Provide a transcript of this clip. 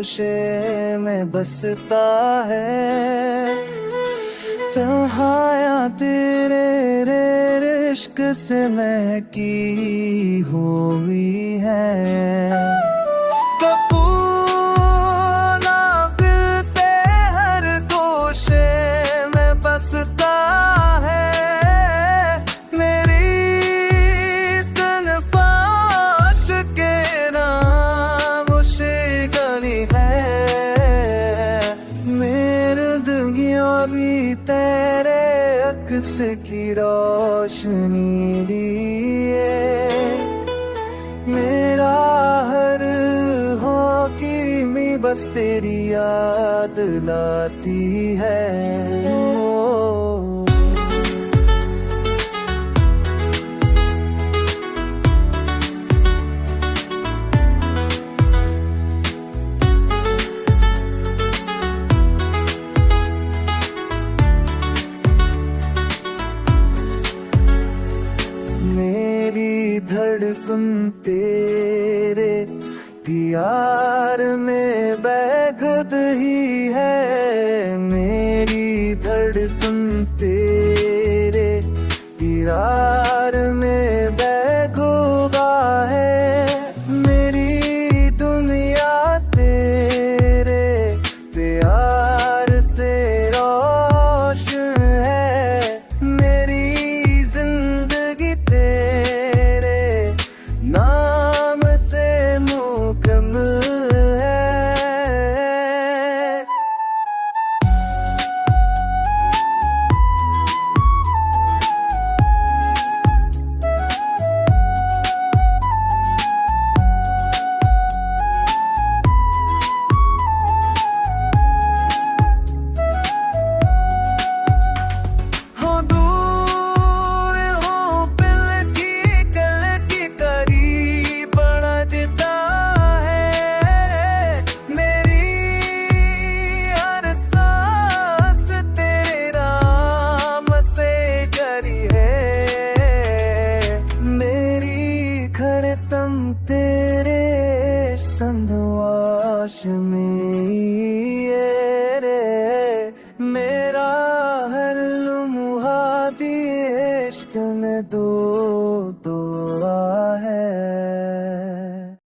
गोशे में बसता है। तन्हाइयाँ तेरे रे इश्क से महकी हुई है। कपूर ना पिलते हर गोशे में बसता है। मेरी तन पाश के नाम से गली है। मेरे दुनिया भी तेरे अक्स की रोशनी लिए। मेरा हर हॉकी बस तेरी याद लाती है। मेरी धड़कन तेरे प्यार में बेखुद ही है। मेरी धड़कन तेरे प्यार में बेखुदा है। मेरी दुनिया तेरे प्यार से रोशन है। मेरी जिंदगी तेरे नाम से मुकम्मल है। हो दूर हो पिल की कल की करीब बढ़ता है। मेरी हर सांस तेरे नाम से करी है। मेरी खड़तम तेरे संधवाश में ये रे। मेरा हर लम्हा भी इश्क में दो